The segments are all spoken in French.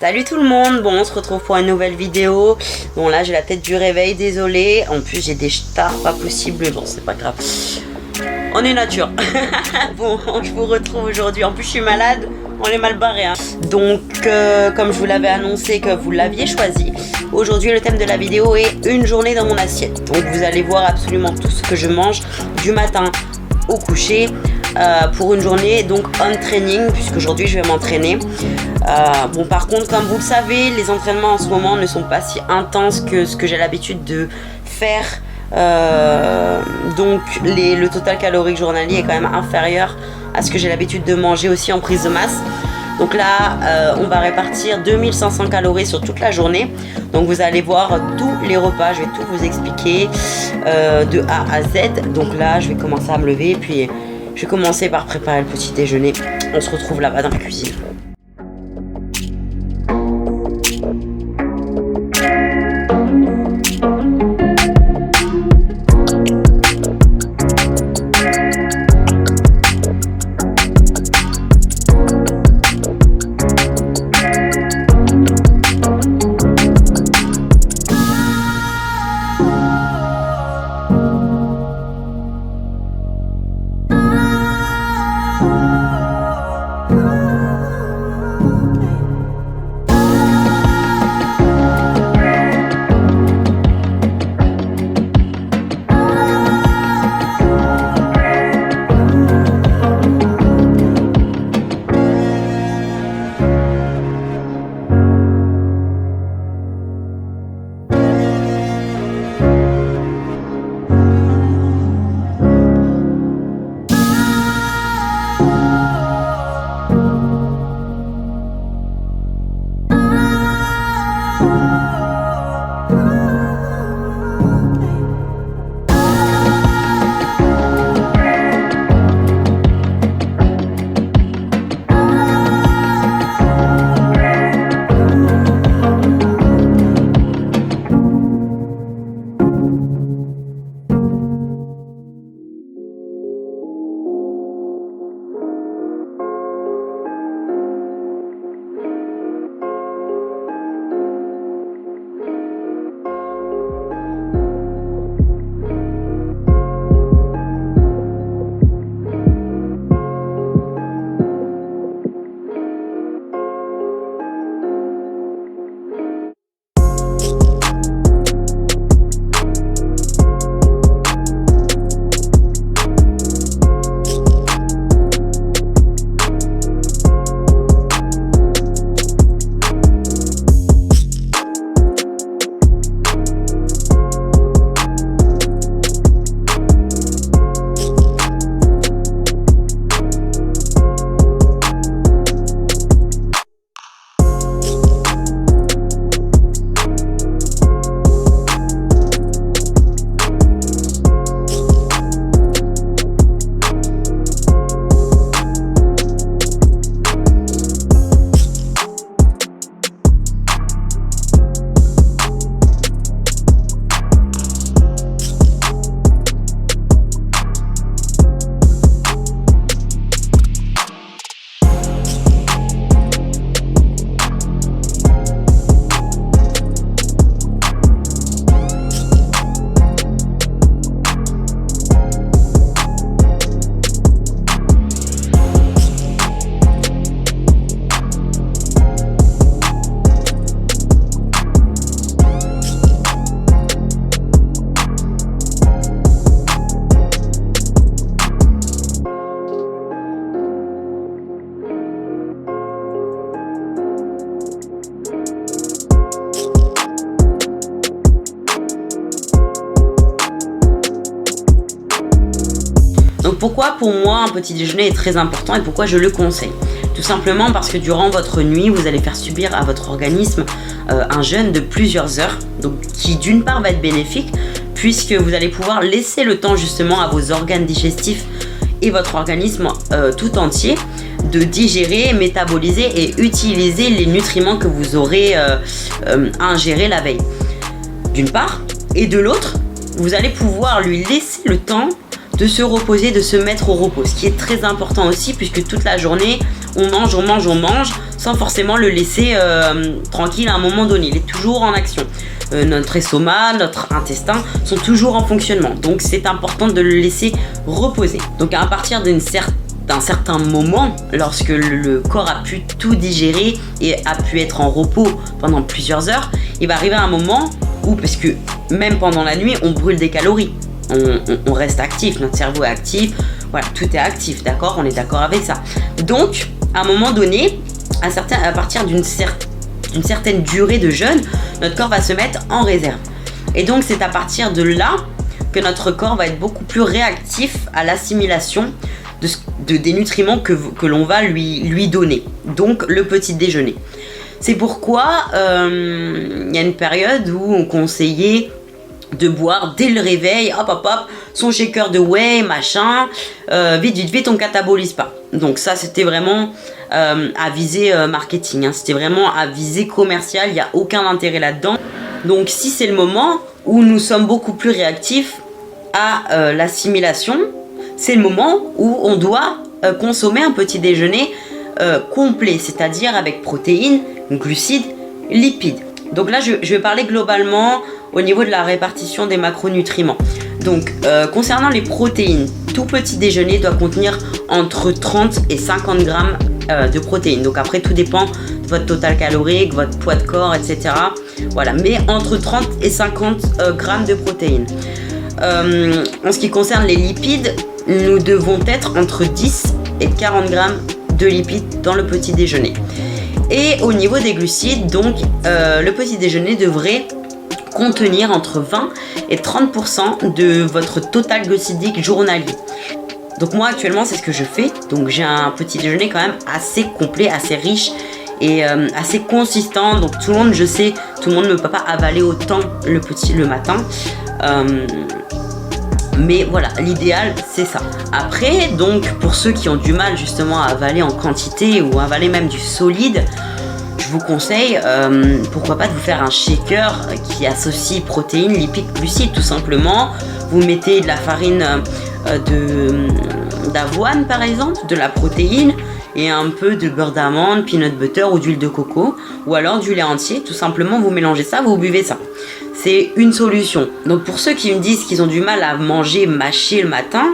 Salut tout le monde, bon on se retrouve pour une nouvelle vidéo. Bon là j'ai la tête du réveil, désolée. En plus j'ai des stars pas possible, bon c'est pas grave. On est nature. Bon je vous retrouve aujourd'hui, en plus je suis malade, on est mal barré hein. Donc comme je vous l'avais annoncé que vous l'aviez choisi, aujourd'hui le thème de la vidéo est une journée dans mon assiette. Donc vous allez voir absolument tout ce que je mange du matin au coucher. Pour une journée donc on training, puisqu'aujourd'hui je vais m'entraîner. Bon par contre comme vous le savez, les entraînements en ce moment ne sont pas si intenses que ce que j'ai l'habitude de faire. Donc le total calorique journalier est quand même inférieur à ce que j'ai l'habitude de manger aussi en prise de masse. Donc là on va répartir 2500 calories sur toute la journée. Donc vous allez voir tous les repas, je vais tout vous expliquer de A à Z. Donc là je vais commencer à me lever, puis je vais commencer par préparer le petit déjeuner. On se retrouve là-bas dans la cuisine. Donc pourquoi pour moi un petit déjeuner est très important et pourquoi je le conseille? Tout simplement parce que durant votre nuit, vous allez faire subir à votre organisme un jeûne de plusieurs heures, donc qui d'une part va être bénéfique puisque vous allez pouvoir laisser le temps justement à vos organes digestifs et votre organisme tout entier de digérer, métaboliser et utiliser les nutriments que vous aurez ingérés la veille. D'une part, et de l'autre, vous allez pouvoir lui laisser le temps de se reposer, de se mettre au repos. Ce qui est très important aussi, puisque toute la journée, on mange, on mange, on mange, sans forcément le laisser tranquille à un moment donné. Il est toujours en action. Notre estomac, notre intestin sont toujours en fonctionnement. Donc c'est important de le laisser reposer. Donc à partir d'un certain moment, lorsque le corps a pu tout digérer et a pu être en repos pendant plusieurs heures, il va arriver un moment où, parce que même pendant la nuit, on brûle des calories. On reste actif, notre cerveau est actif, voilà, tout est actif, d'accord? On est d'accord avec ça. Donc, à un moment donné, à partir d'une certaine durée de jeûne, notre corps va se mettre en réserve. Et donc, c'est à partir de là que notre corps va être beaucoup plus réactif à l'assimilation des nutriments que l'on va lui donner. Donc, le petit déjeuner. C'est pourquoi il y a une période où on conseillait de boire dès le réveil, hop, son shaker de whey, machin, vite, on catabolise pas. Donc ça, c'était vraiment à visée marketing, hein. C'était vraiment à visée commerciale, il n'y a aucun intérêt là-dedans. Donc si c'est le moment où nous sommes beaucoup plus réactifs à l'assimilation, c'est le moment où on doit consommer un petit déjeuner complet, c'est-à-dire avec protéines, glucides, lipides. Donc là, je vais parler globalement au niveau de la répartition des macronutriments. Donc, concernant les protéines, tout petit déjeuner doit contenir entre 30 et 50 grammes de protéines. Donc après, tout dépend de votre total calorique, votre poids de corps, etc. Voilà, mais entre 30 et 50 grammes de protéines. En ce qui concerne les lipides, nous devons être entre 10 et 40 grammes de lipides dans le petit déjeuner. Et au niveau des glucides, donc le petit déjeuner devrait contenir entre 20 et 30% de votre total glucidique journalier. Donc moi actuellement c'est ce que je fais. Donc j'ai un petit déjeuner quand même assez complet, assez riche et assez consistant. Donc tout le monde, je sais, tout le monde ne peut pas avaler autant le matin. Mais voilà, l'idéal c'est ça. Après, donc pour ceux qui ont du mal justement à avaler en quantité ou à avaler même du solide, je vous conseille, pourquoi pas de vous faire un shaker qui associe protéines, lipides, glucides tout simplement. Vous mettez de la farine d'avoine par exemple, de la protéine et un peu de beurre d'amande, peanut butter ou d'huile de coco ou alors du lait entier. Tout simplement, vous mélangez ça, vous buvez ça. C'est une solution. Donc pour ceux qui me disent qu'ils ont du mal à manger mâché le matin,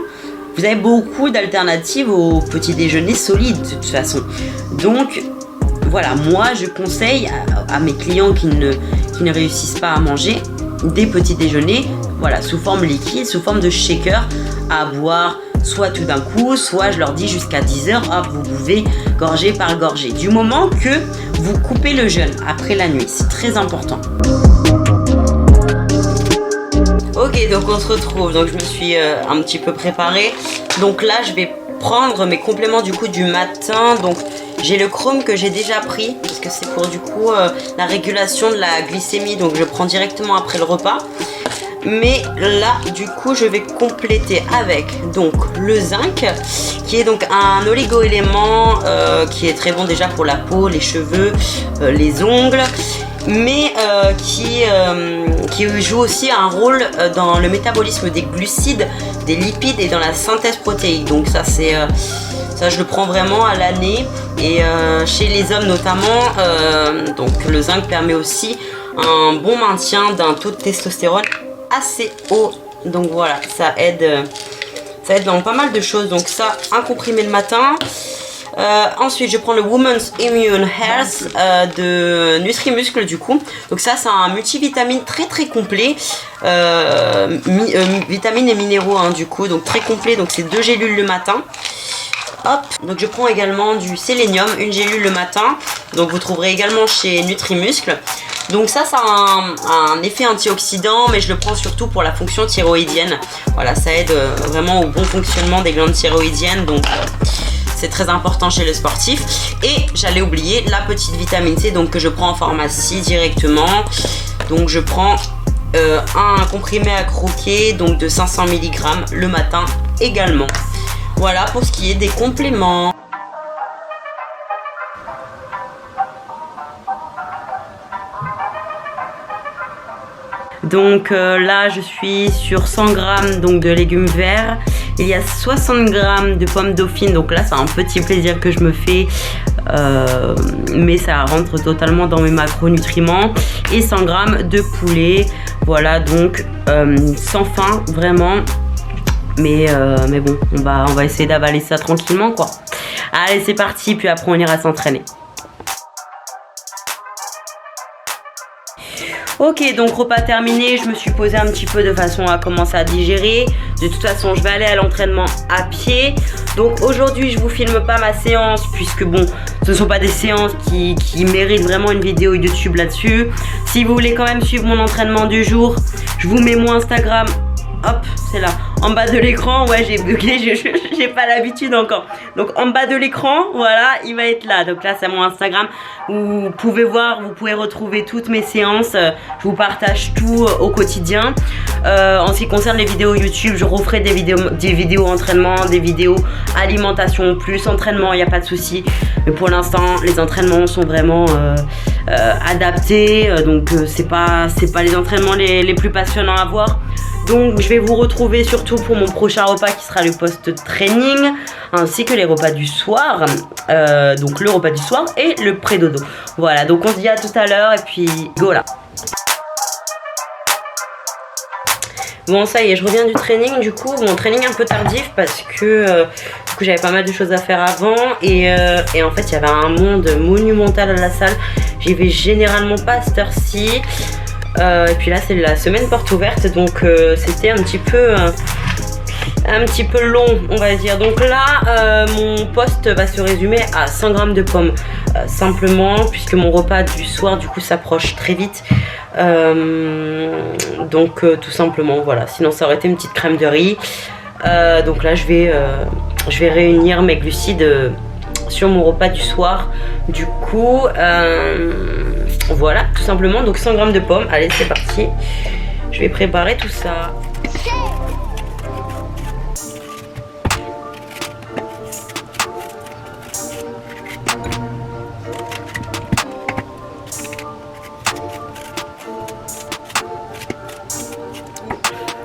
vous avez beaucoup d'alternatives au petit déjeuner solide de toute façon. Donc voilà, moi je conseille à mes clients qui ne réussissent pas à manger des petits déjeuners, voilà, sous forme liquide, sous forme de shaker à boire soit tout d'un coup, soit je leur dis jusqu'à 10 heures, hop, vous buvez gorgée par gorgée. Du moment que vous coupez le jeûne après la nuit, c'est très important. Ok, donc on se retrouve, donc je me suis un petit peu préparée. Donc là, je vais prendre mes compléments du coup du matin. Donc j'ai le chrome que j'ai déjà pris, parce que c'est pour du coup la régulation de la glycémie. Donc je prends directement après le repas. Mais là, du coup, je vais compléter avec donc le zinc, qui est donc un oligo-élément qui est très bon déjà pour la peau, les cheveux, les ongles, mais qui joue aussi un rôle dans le métabolisme des glucides, des lipides et dans la synthèse protéique. Donc ça, ça je le prends vraiment à l'année et chez les hommes notamment. Donc le zinc permet aussi un bon maintien d'un taux de testostérone assez haut, donc voilà, ça aide dans pas mal de choses. Donc ça, un comprimé le matin. Ensuite je prends le Women's Immune Health de Nutrimuscle du coup. Donc ça c'est un multivitamine très très complet, vitamines et minéraux hein, du coup, donc très complet. Donc c'est 2 gélules le matin. Hop, donc je prends également du sélénium, une gélule le matin. Donc vous trouverez également chez Nutrimuscle. Donc ça a un effet antioxydant, mais je le prends surtout pour la fonction thyroïdienne. Voilà, ça aide vraiment au bon fonctionnement des glandes thyroïdiennes, donc c'est très important chez le sportif. Et j'allais oublier la petite vitamine C, donc que je prends en pharmacie directement. Donc je prends un comprimé à croquer, donc de 500 mg le matin également. Voilà pour ce qui est des compléments. Donc là je suis sur 100 g donc de légumes verts Il y a 60 grammes de pommes dauphines, donc là c'est un petit plaisir que je me fais, mais ça rentre totalement dans mes macronutriments. Et 100 grammes de poulet, voilà, donc sans faim vraiment. Mais bon, on va essayer d'avaler ça tranquillement quoi. Allez, c'est parti, puis après on ira s'entraîner. Ok, donc repas terminé, je me suis posée un petit peu de façon à commencer à digérer. De toute façon, je vais aller à l'entraînement à pied. Donc aujourd'hui, je vous filme pas ma séance puisque bon, ce ne sont pas des séances qui méritent vraiment une vidéo YouTube là-dessus. Si vous voulez quand même suivre mon entraînement du jour, je vous mets mon Instagram. Hop, c'est là, en bas de l'écran. Ouais, j'ai bugué, j'ai pas l'habitude encore. Donc en bas de l'écran, voilà, il va être là. Donc là, c'est mon Instagram. Vous pouvez voir, vous pouvez retrouver toutes mes séances. Je vous partage tout au quotidien. En ce qui concerne les vidéos YouTube, je referai des vidéos entraînement, des vidéos alimentation, plus entraînement, il n'y a pas de souci. Mais pour l'instant, les entraînements sont vraiment adaptés. Donc c'est pas les entraînements les plus passionnants à voir. Donc je vais vous retrouver surtout pour mon prochain repas qui sera le post-training ainsi que les repas du soir. Donc le repas du soir et le pré-dodo. Voilà, donc on se dit à tout à l'heure et puis go là. Bon, ça y est, je reviens du training du coup. Bon, training un peu tardif parce que du coup j'avais pas mal de choses à faire avant. Et en fait il y avait un monde monumental à la salle. J'y vais généralement pas à cette heure-ci. Et puis là c'est la semaine porte ouverte, donc c'était un petit peu long on va dire. Donc là mon poste va se résumer à 100 grammes de pommes simplement, puisque mon repas du soir du coup s'approche très vite. Donc tout simplement voilà, sinon ça aurait été une petite crème de riz. Donc là je vais réunir mes glucides sur mon repas du soir. Du coup voilà, tout simplement. Donc 100 grammes de pommes. Allez, c'est parti. Je vais préparer tout ça.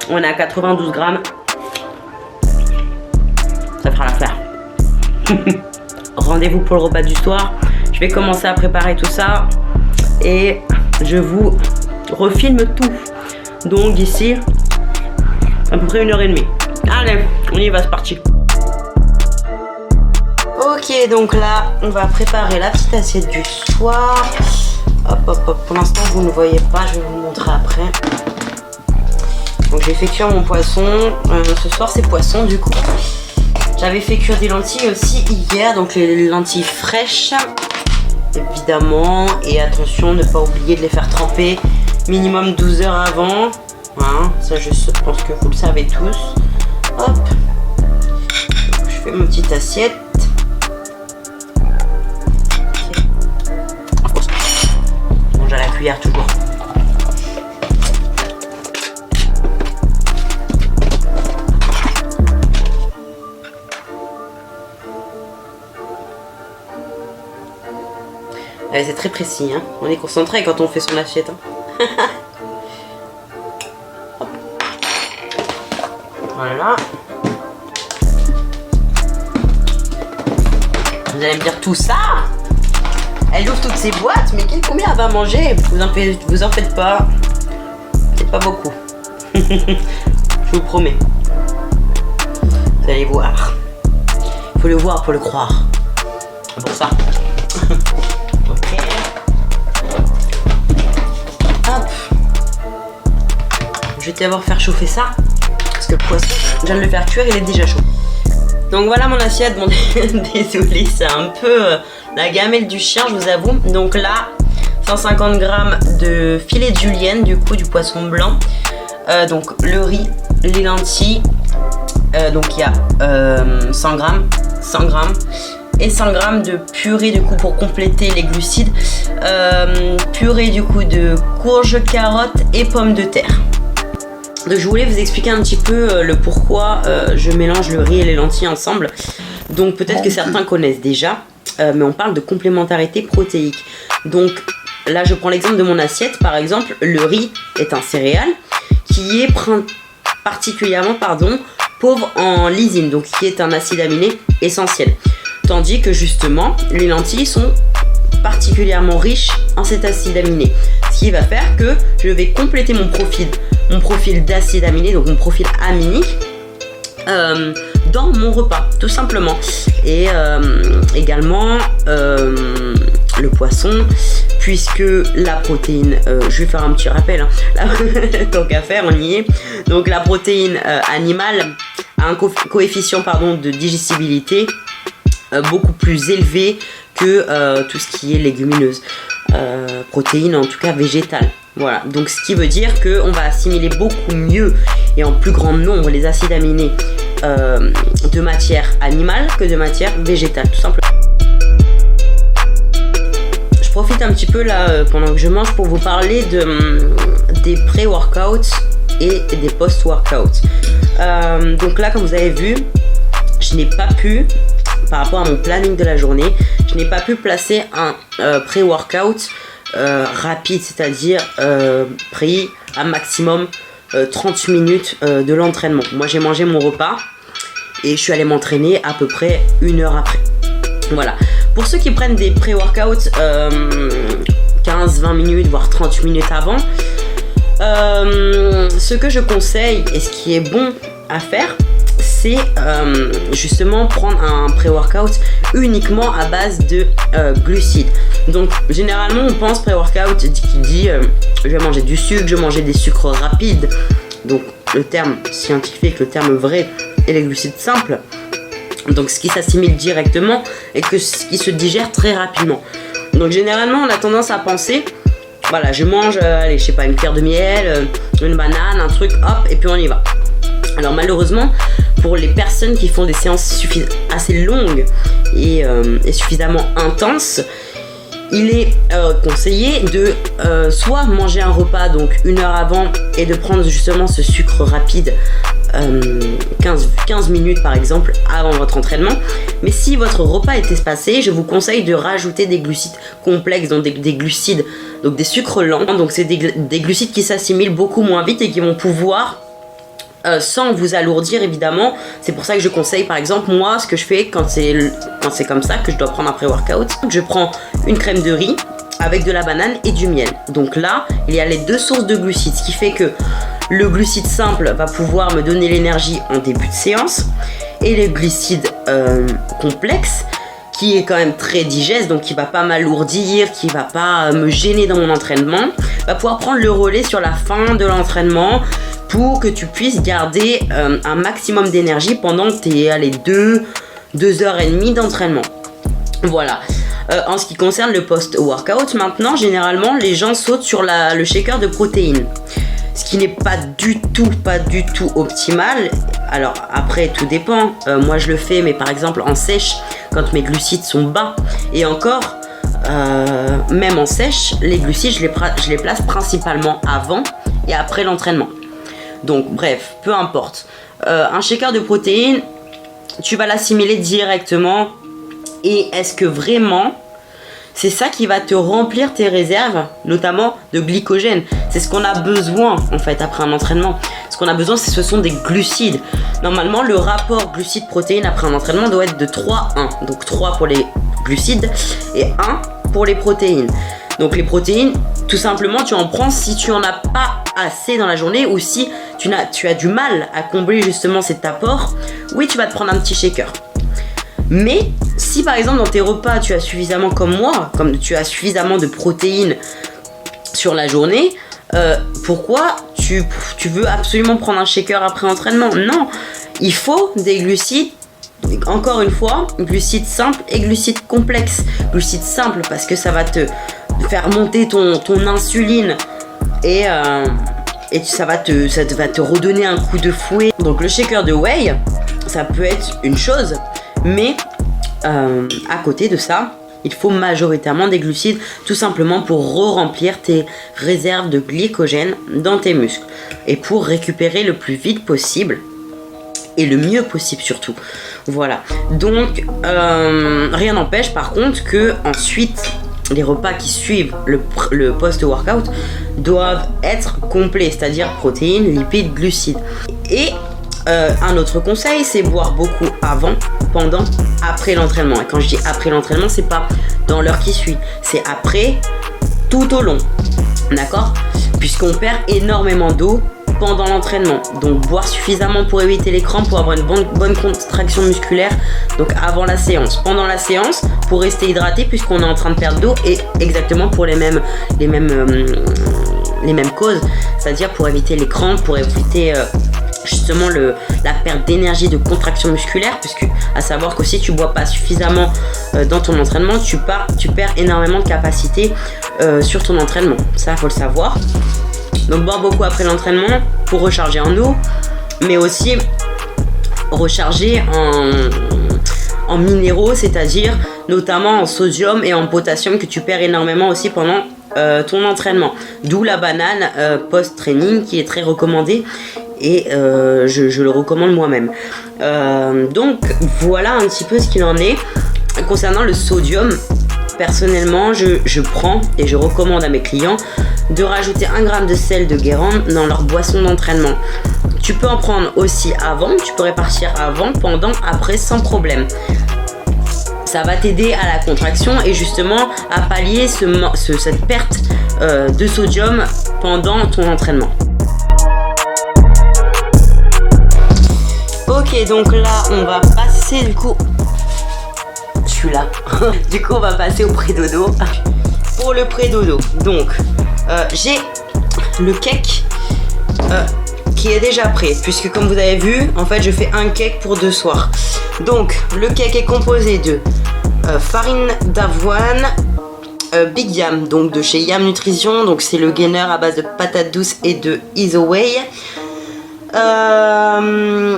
On est à 92 grammes. Ça fera l'affaire. Rendez-vous pour le repas du soir. Je vais commencer à préparer tout ça. Et je vous refilme tout. Donc d'ici à peu près 1h30. Allez, on y va, c'est parti. Ok, donc là, on va préparer la petite assiette du soir. Hop, hop, hop. Pour l'instant, vous ne voyez pas, je vais vous montrer après. Donc j'ai fait cuire mon poisson. Ce soir, c'est poisson du coup. J'avais fait cuire des lentilles aussi hier, donc les lentilles fraîches. Évidemment, et attention, ne pas oublier de les faire tremper minimum 12 heures avant. Hein, ça je pense que vous le savez tous. Hop, donc, je fais ma petite assiette. Okay. Je mange à la cuillère toujours. C'est très précis, hein. On est concentré quand on fait son assiette. Hein. Voilà. Vous allez me dire tout ça. Elle ouvre toutes ses boîtes, mais combien elle va manger? Vous en faites pas. C'est pas beaucoup. Je vous promets. Vous allez voir. Faut le voir pour le croire. C'est pour ça. Ok. Hop. Je vais d'abord faire chauffer ça. Parce que le poisson, je viens de le faire cuire, il est déjà chaud. Donc voilà mon assiette. Bon, désolé, c'est un peu la gamelle du chien, je vous avoue. Donc là, 150 grammes de filet de julienne, du coup, du poisson blanc. Donc le riz, les lentilles. Donc il y a 100 grammes. Et 100 grammes de purée du coup pour compléter les glucides. Purée du coup de courges, carottes et pommes de terre. Donc je voulais vous expliquer un petit peu le pourquoi je mélange le riz et les lentilles ensemble. Donc peut-être que certains connaissent déjà, mais on parle de complémentarité protéique. Donc là je prends l'exemple de mon assiette. Par exemple, le riz est un céréale qui est particulièrement pauvre en lysine, donc qui est un acide aminé essentiel. Tandis que justement, les lentilles sont particulièrement riches en cet acide aminé. Ce qui va faire que je vais compléter mon profil d'acide aminé, donc mon profil aminique, dans mon repas, tout simplement. Et également le poisson, puisque la protéine, je vais faire un petit rappel, hein, tant qu'à faire, on y est. Donc la protéine animale a un coefficient de digestibilité beaucoup plus élevé que tout ce qui est légumineuse, protéines en tout cas végétales. Voilà, donc ce qui veut dire qu'on va assimiler beaucoup mieux et en plus grand nombre les acides aminés de matière animale que de matière végétale, tout simplement. Je profite un petit peu là pendant que je mange pour vous parler des pré-workouts et des post-workouts. Donc là, comme vous avez vu, je n'ai pas pu, par rapport à mon planning de la journée, je n'ai pas pu placer un pré-workout rapide, c'est-à-dire pris à maximum 30 minutes de l'entraînement. Moi j'ai mangé mon repas et je suis allée m'entraîner à peu près 1 heure après. Voilà. Pour ceux qui prennent des pré-workouts 15-20 minutes voire 30 minutes avant, ce que je conseille et ce qui est bon à faire, c'est justement prendre un pré-workout uniquement à base de glucides. Donc généralement on pense pré-workout qui dit je vais manger du sucre, je vais manger des sucres rapides. Donc le terme scientifique, le terme vrai est les glucides simples. Donc ce qui s'assimile directement et ce qui se digère très rapidement. Donc généralement on a tendance à penser, voilà, je mange allez, je sais pas, une cuillère de miel, une banane, un truc, hop, et puis on y va. Alors malheureusement, pour les personnes qui font des séances assez longues et suffisamment intenses, il est conseillé de soit manger un repas donc 1 heure avant et de prendre justement ce sucre rapide 15 minutes par exemple avant votre entraînement. Mais si votre repas est espacé, je vous conseille de rajouter des glucides complexes, donc des glucides, donc des sucres lents. Donc c'est des glucides qui s'assimilent beaucoup moins vite et qui vont pouvoir sans vous alourdir évidemment. C'est pour ça que je conseille par exemple moi ce que je fais quand c'est comme ça que je dois prendre un pré-workout. Je prends une crème de riz avec de la banane et du miel. Donc là il y a les deux sources de glucides, ce qui fait que le glucide simple va pouvoir me donner l'énergie en début de séance et le glucide complexe qui est quand même très digeste, donc qui va pas m'alourdir, qui va pas me gêner dans mon entraînement, va pouvoir prendre le relais sur la fin de l'entraînement pour que tu puisses garder un maximum d'énergie pendant tes 2h30 d'entraînement. Voilà. En ce qui concerne le post-workout, maintenant, généralement, les gens sautent sur le shaker de protéines. Ce qui n'est pas du tout optimal. Alors après, tout dépend. Moi, je le fais, mais par exemple en sèche, quand mes glucides sont bas. Et encore, même en sèche, les glucides, je les place principalement avant et après l'entraînement. Donc bref, peu importe. Un shaker de protéines, tu vas l'assimiler directement. Et est-ce que vraiment c'est ça qui va te remplir tes réserves, notamment de glycogène? C'est ce qu'on a besoin en fait après un entraînement. Ce qu'on a besoin, ce sont des glucides. Normalement, le rapport glucides-protéines après un entraînement doit être de 3-1. Donc 3 pour les glucides et 1 pour les protéines. Donc les protéines, tout simplement, tu en prends si tu en as pas assez dans la journée ou si tu as du mal à combler justement cet apport. Oui, tu vas te prendre un petit shaker. Mais si par exemple dans tes repas tu as suffisamment, comme moi, comme tu as suffisamment de protéines sur la journée, pourquoi tu veux absolument prendre un shaker après entraînement? Non, il faut des glucides. Encore une fois, glucides simples et glucides complexes. Glucides simples parce que ça va te faire monter ton insuline et ça va te redonner un coup de fouet. Donc le shaker de whey, ça peut être une chose, mais à côté de ça, il faut majoritairement des glucides, tout simplement pour re-remplir tes réserves de glycogène dans tes muscles et pour récupérer le plus vite possible et le mieux possible surtout. Voilà. Donc rien n'empêche par contre que ensuite les repas qui suivent le post-workout doivent être complets, c'est-à-dire protéines, lipides, glucides. Et Un autre conseil, c'est boire beaucoup avant, pendant, après l'entraînement. Et quand je dis après l'entraînement, c'est pas dans l'heure qui suit, c'est après, tout au long. D'accord? Puisqu'on perd énormément d'eau pendant l'entraînement. Donc boire suffisamment pour éviter les crampes, pour avoir une bonne contraction musculaire. Donc avant la séance. Pendant la séance, pour rester hydraté puisqu'on est en train de perdre d'eau et exactement pour les mêmes causes. C'est-à-dire pour éviter les crampes, pour éviter justement la perte d'énergie, de contraction musculaire, puisque à savoir que si tu bois pas suffisamment dans ton entraînement, tu perds énormément de capacité sur ton entraînement. Ça, faut le savoir. Donc boire beaucoup après l'entraînement pour recharger en eau, mais aussi recharger en minéraux, c'est-à-dire notamment en sodium et en potassium que tu perds énormément aussi pendant ton entraînement. D'où la banane post-training qui est très recommandée et je le recommande moi-même. Donc voilà un petit peu ce qu'il en est. Concernant le sodium, personnellement, je prends et je recommande à mes clients de rajouter 1 g de sel de Guérande dans leur boisson d'entraînement. Tu peux en prendre aussi avant, tu peux répartir avant, pendant, après sans problème. Ça va t'aider à la contraction et justement à pallier cette perte de sodium pendant ton entraînement. Ok, donc là on va passer du coup... Je suis là. Du coup on va passer au pré-dodo. Pour le pré-dodo, donc j'ai le cake qui est déjà prêt, puisque comme vous avez vu, en fait je fais un cake pour 2 soirs. Donc le cake est composé de farine d'avoine, Big Yam, donc de chez Yam Nutrition, donc c'est le gainer à base de patates douces et de Isoway. De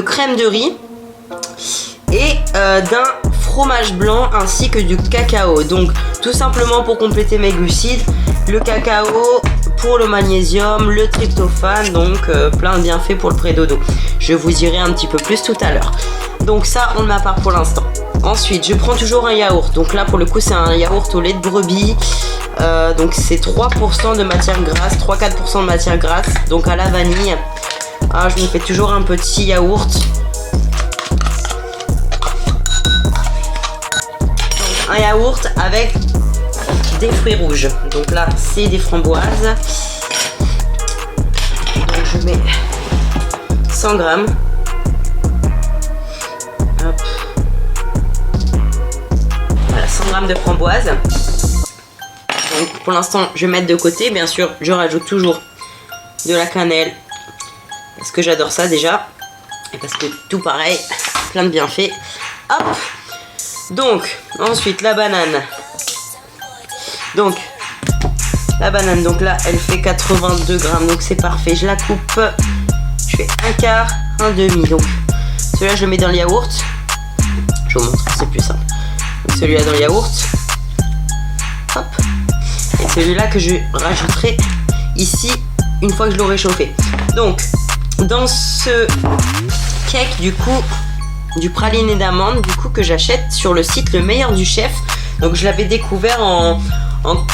crème de riz et d'un fromage blanc ainsi que du cacao. Donc tout simplement pour compléter mes glucides, le cacao pour le magnésium, le tryptophane, donc plein de bienfaits pour le pré-dodo. Je vous dirai un petit peu plus tout à l'heure. Donc ça on ne m'a pas pour l'instant. Ensuite je prends toujours un yaourt, donc là pour le coup c'est un yaourt au lait de brebis, donc c'est 3% de matière grasse, 3-4% de matière grasse, donc à la vanille. Je me fais toujours un petit yaourt. Un yaourt avec des fruits rouges. Donc là, c'est des framboises. Donc je mets 100 grammes. Hop. Voilà, 100 grammes de framboises. Donc pour l'instant, je vais mettre de côté. Bien sûr, je rajoute toujours de la cannelle. Parce que j'adore ça déjà. Et parce que tout pareil, plein de bienfaits. Hop. Donc, ensuite la banane. Donc, la banane, donc là, elle fait 82 grammes, donc c'est parfait. Je la coupe, je fais un quart, un demi. Donc, celui-là, je le mets dans le yaourt. Je vous montre, c'est plus simple. Donc, celui-là dans le yaourt. Hop. Et celui-là que je rajouterai ici une fois que je l'aurai chauffé. Donc, dans ce cake, du coup, du praliné d'amande, du coup, que j'achète sur le site Le Meilleur du Chef. Donc je l'avais découvert en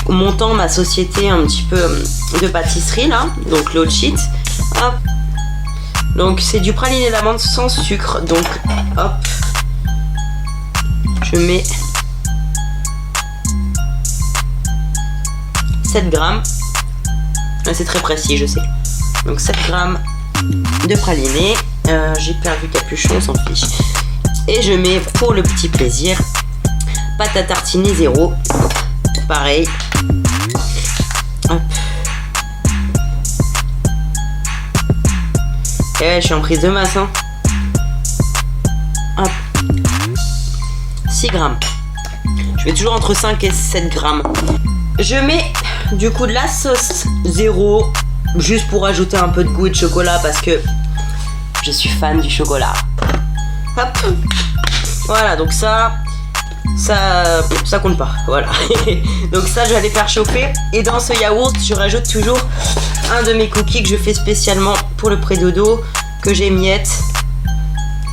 montant ma société un petit peu de pâtisserie là, donc Low Cheat. Hop. Donc c'est du praliné d'amande sans sucre, donc hop, je mets 7 grammes. C'est très précis, je sais. Donc 7 grammes de praliné. J'ai perdu le capuchon, on s'en fiche. Et je mets pour le petit plaisir pâte à tartiner 0. Pareil. Hop. Et ouais, je suis en prise de masse. Hein. Hop. 6 grammes. Je mets toujours entre 5 et 7 grammes. Je mets du coup de la sauce 0. Juste pour ajouter un peu de goût et de chocolat parce que je suis fan du chocolat. Hop. Voilà, donc ça compte pas. Voilà. Donc ça, je vais aller faire chauffer. Et dans ce yaourt, je rajoute toujours un de mes cookies que je fais spécialement pour le pré-dodo, que j'émiette.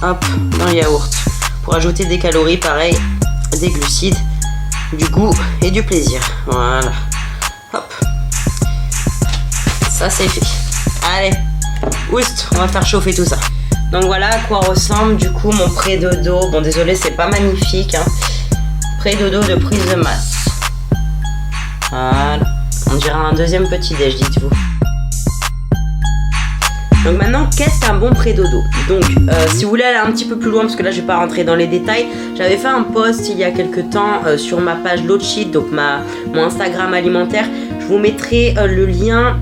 Hop, dans le yaourt. Pour ajouter des calories, pareil, des glucides, du goût et du plaisir. Voilà. Hop. Ça, c'est fait. Allez, Oust, on va faire chauffer tout ça. Donc voilà à quoi ressemble du coup mon pré-dodo. Bon désolé, c'est pas magnifique, hein. Pré-dodo de prise de masse. Voilà. On dirait un deuxième petit déj, dites-vous. Donc maintenant, qu'est-ce qu'un bon pré-dodo? Donc, si vous voulez aller un petit peu plus loin, parce que là, je vais pas rentrer dans les détails, j'avais fait un post il y a quelques temps sur ma page Low Cheat, donc mon Instagram alimentaire. Je vous mettrai le lien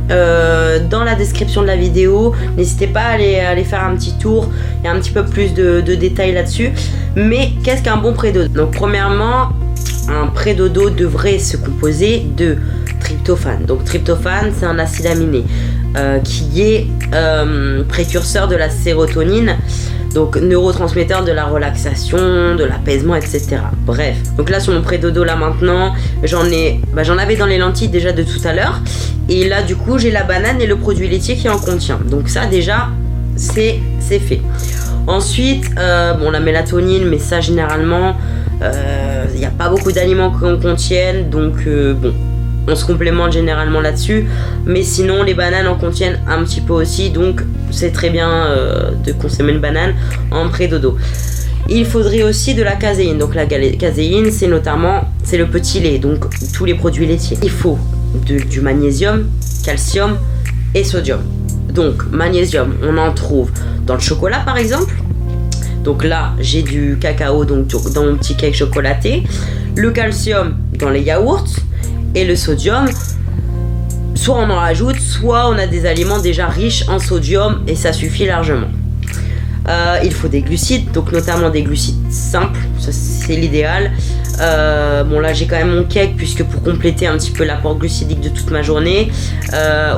dans la description de la vidéo. N'hésitez pas à aller faire un petit tour. Il y a un petit peu plus de détails là-dessus. Mais qu'est-ce qu'un bon pré-dodo? Donc, premièrement, un pré-dodo devrait se composer de tryptophane. Donc, tryptophane, c'est un acide aminé qui est précurseur de la sérotonine, donc neurotransmetteur de la relaxation, de l'apaisement, etc. Bref, donc là sur mon pré-dodo là maintenant, j'en avais dans les lentilles déjà de tout à l'heure, et là du coup j'ai la banane et le produit laitier qui en contient. Donc ça déjà c'est fait. Ensuite, bon la mélatonine, mais ça généralement il n'y a pas beaucoup d'aliments qu'on contienne, donc bon. On se complémente généralement là-dessus, mais sinon les bananes en contiennent un petit peu aussi, donc c'est très bien de consommer une banane en pré-dodo. Il faudrait aussi de la caséine. Donc la caséine, c'est le petit lait, donc tous les produits laitiers. Il faut du magnésium, calcium et sodium. Donc magnésium, on en trouve dans le chocolat par exemple. Donc là, j'ai du cacao donc dans mon petit cake chocolaté. Le calcium dans les yaourts. Et le sodium, soit on en rajoute, soit on a des aliments déjà riches en sodium et ça suffit largement. Il faut des glucides, donc notamment des glucides simples, ça c'est l'idéal. Bon là j'ai quand même mon cake puisque pour compléter un petit peu l'apport glucidique de toute ma journée.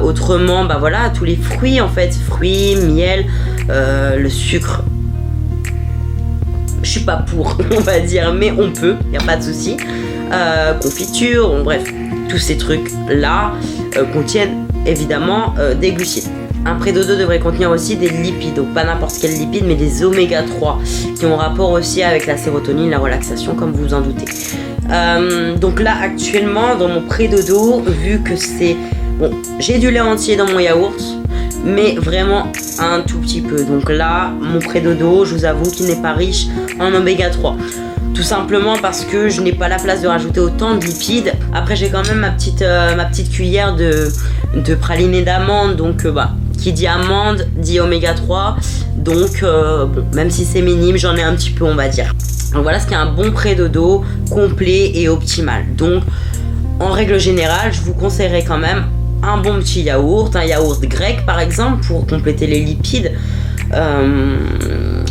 Autrement, bah voilà, tous les fruits en fait, fruits, miel, le sucre. Je suis pas pour, on va dire, mais on peut, y a pas de souci. Confiture, bon, bref, tous ces trucs là contiennent évidemment des glucides. Un pré-dodo devrait contenir aussi des lipides, donc pas n'importe quel lipide, mais des oméga 3 qui ont rapport aussi avec la sérotonine, la relaxation, comme vous vous en doutez. Donc là actuellement dans mon pré-dodo, vu que c'est bon, j'ai du lait entier dans mon yaourt, mais vraiment un tout petit peu. Donc là mon pré-dodo, je vous avoue qu'il n'est pas riche en oméga 3. Tout simplement parce que je n'ai pas la place de rajouter autant de lipides. Après j'ai quand même ma petite cuillère de praliné d'amande. Donc qui dit amande dit oméga 3. Donc bon, même si c'est minime, j'en ai un petit peu on va dire. Donc voilà ce qu'est un bon pré-dodo complet et optimal. Donc en règle générale, je vous conseillerais quand même un bon petit yaourt, un yaourt grec par exemple pour compléter les lipides.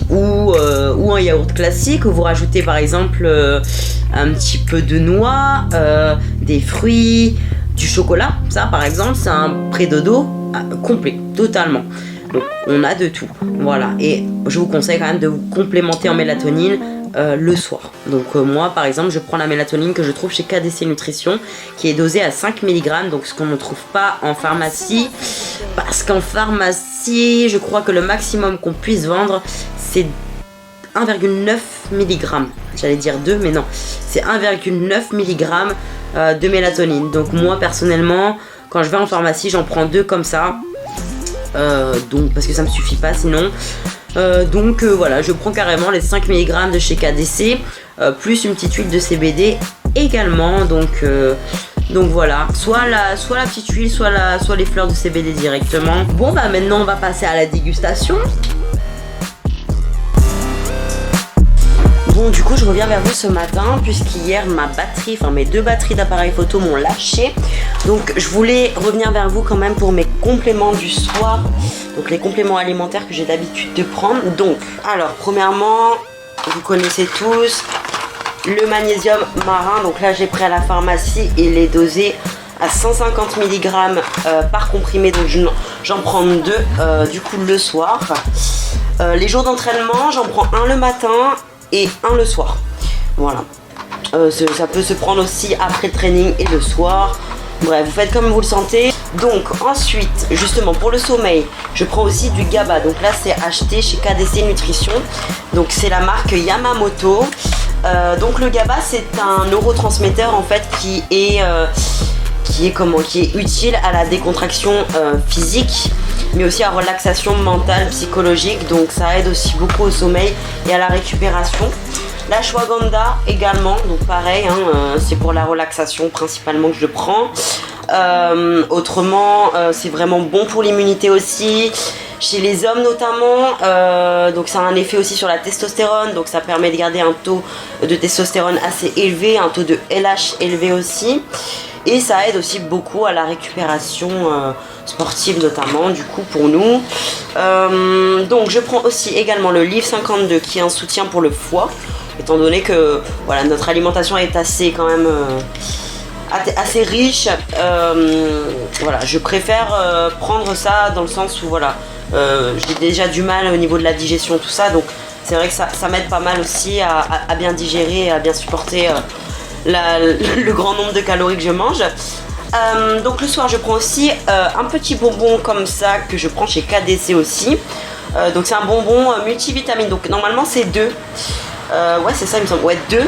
Ou un yaourt classique où vous rajoutez par exemple un petit peu de noix, des fruits, du chocolat. Ça par exemple c'est un pré-dodo complet, totalement. Donc on a de tout, voilà. Et je vous conseille quand même de vous complémenter en mélatonine le soir. Donc moi par exemple je prends la mélatonine que je trouve chez KDC Nutrition qui est dosée à 5 mg, donc ce qu'on ne trouve pas en pharmacie, parce qu'en pharmacie je crois que le maximum qu'on puisse vendre c'est 1,9 mg. J'allais dire 2 mais non, c'est 1,9 mg de mélatonine. Donc moi personnellement quand je vais en pharmacie j'en prends 2 comme ça, donc parce que ça me suffit pas sinon. Donc voilà, je prends carrément les 5 mg de chez KDC, plus une petite huile de CBD également. Donc voilà, soit la petite huile, soit les fleurs de CBD directement. Bon bah maintenant on va passer à la dégustation. Bon du coup je reviens vers vous ce matin puisqu'hier mes 2 batteries d'appareil photo m'ont lâché. Donc je voulais revenir vers vous quand même pour mes compléments du soir. Donc les compléments alimentaires que j'ai d'habitude de prendre. Donc alors premièrement, vous connaissez tous le magnésium marin. Donc là j'ai pris à la pharmacie et il est dosé à 150 mg par comprimé. Donc j'en prends 2 du coup le soir. Les jours d'entraînement j'en prends un le matin et un le soir. Voilà. Ça peut se prendre aussi après le training et le soir. Bref, vous faites comme vous le sentez. Donc ensuite, justement pour le sommeil, je prends aussi du GABA. Donc là c'est acheté chez KDC Nutrition. Donc c'est la marque Yamamoto. Donc le GABA c'est un neurotransmetteur en fait qui qui est utile à la décontraction physique, mais aussi à la relaxation mentale, psychologique. Donc ça aide aussi beaucoup au sommeil et à la récupération. L'ashwagandha également, donc pareil, hein, c'est pour la relaxation principalement que je le prends. Autrement, c'est vraiment bon pour l'immunité aussi. Chez les hommes notamment, donc ça a un effet aussi sur la testostérone, donc ça permet de garder un taux de testostérone assez élevé, un taux de LH élevé aussi. Et ça aide aussi beaucoup à la récupération sportive notamment, du coup pour nous. Donc je prends aussi également le Live 52 qui est un soutien pour le foie, étant donné que voilà, notre alimentation est assez quand même assez riche. Voilà, je préfère prendre ça dans le sens où voilà, j'ai déjà du mal au niveau de la digestion, tout ça, donc c'est vrai que ça m'aide pas mal aussi à bien digérer, à bien supporter le grand nombre de calories que je mange. Donc le soir je prends aussi un petit bonbon comme ça que je prends chez KDC aussi. Donc c'est un bonbon multivitamine, donc normalement c'est 2. Ouais c'est ça il me semble, ouais 2.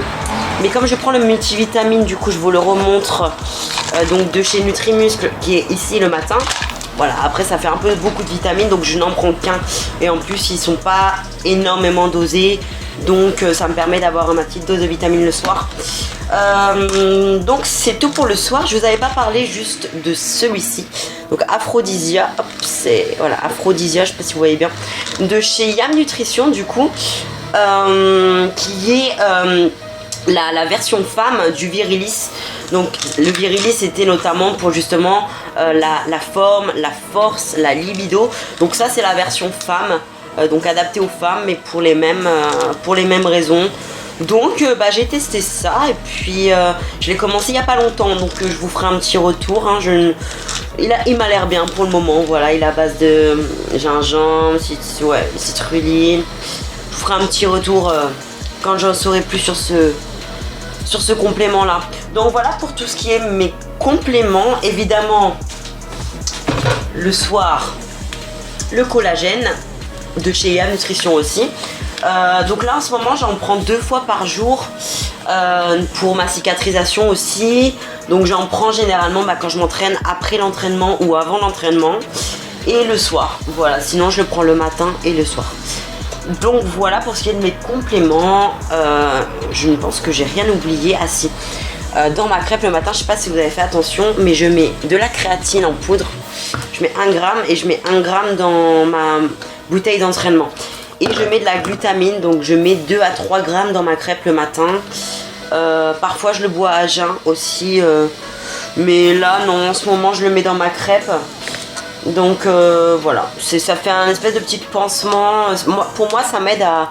Mais comme je prends le multivitamine, du coup je vous le remontre, donc de chez Nutrimuscle qui est ici le matin. Voilà, après ça fait un peu beaucoup de vitamines, donc je n'en prends qu'un. Et en plus ils sont pas énormément dosés, donc ça me permet d'avoir ma petite dose de vitamines le soir. Donc c'est tout pour le soir. Je vous avais pas parlé juste de celui-ci, donc Aphrodisia, hop, c'est voilà Aphrodisia, je sais pas si vous voyez bien, de chez Yam Nutrition du coup, qui est la version femme du Virilis. Donc le Virilis c'était notamment pour justement la forme, la force, la libido. Donc ça c'est la version femme, donc adaptée aux femmes, mais pour les mêmes raisons. Donc j'ai testé ça et puis je l'ai commencé il n'y a pas longtemps, donc je vous ferai un petit retour, hein. Il m'a l'air bien pour le moment. Voilà, il est à base de gingembre, citruline. Je vous ferai un petit retour quand j'en saurai plus sur ce complément là. Donc voilà pour tout ce qui est mes compléments. Évidemment le soir le collagène de chez Yam Nutrition aussi. Donc là en ce moment j'en prends 2 fois par jour pour ma cicatrisation aussi. Donc j'en prends généralement quand je m'entraîne, après l'entraînement ou avant l'entraînement, et le soir. Voilà, sinon je le prends le matin et le soir. Donc voilà pour ce qui est de mes compléments. Je ne pense que j'ai rien oublié. Ah si, dans ma crêpe le matin, je sais pas si vous avez fait attention, mais je mets de la créatine en poudre. Je mets 1 gramme et je mets 1 gramme dans ma bouteille d'entraînement. Et je mets de la glutamine, donc je mets 2 à 3 grammes dans ma crêpe le matin. Parfois je le bois à jeun aussi, mais là non, en ce moment je le mets dans ma crêpe. Donc voilà, ça fait un espèce de petit pansement. Pour moi ça m'aide à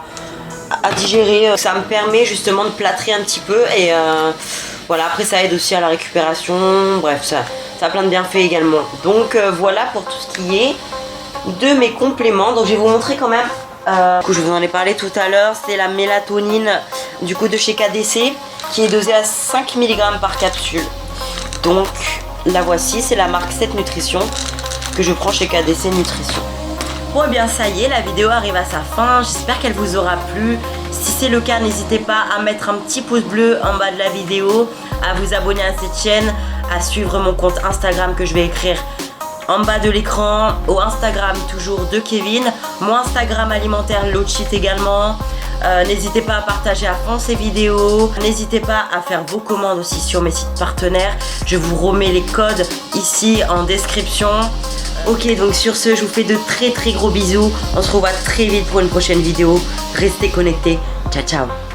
digérer, ça me permet justement de plâtrer un petit peu. Et voilà, après ça aide aussi à la récupération. Bref, ça a plein de bienfaits également. Donc voilà pour tout ce qui est de mes compléments. Donc je vais vous montrer quand même. Je vous en ai parlé tout à l'heure, c'est la mélatonine du coup de chez KDC qui est dosée à 5 mg par capsule. Donc la voici, c'est la marque 7 Nutrition que je prends chez KDC Nutrition. Bon et bien ça y est, la vidéo arrive à sa fin, j'espère qu'elle vous aura plu. Si c'est le cas, n'hésitez pas à mettre un petit pouce bleu en bas de la vidéo, à vous abonner à cette chaîne, à suivre mon compte Instagram que je vais écrire en bas de l'écran, au Instagram toujours de Kevin, mon Instagram alimentaire Low-Cheat également. N'hésitez pas à partager à fond ces vidéos, n'hésitez pas à faire vos commandes aussi sur mes sites partenaires. Je vous remets les codes ici en description. Ok, donc sur ce, je vous fais de très gros bisous. On se revoit très vite pour une prochaine vidéo. Restez connectés. Ciao ciao.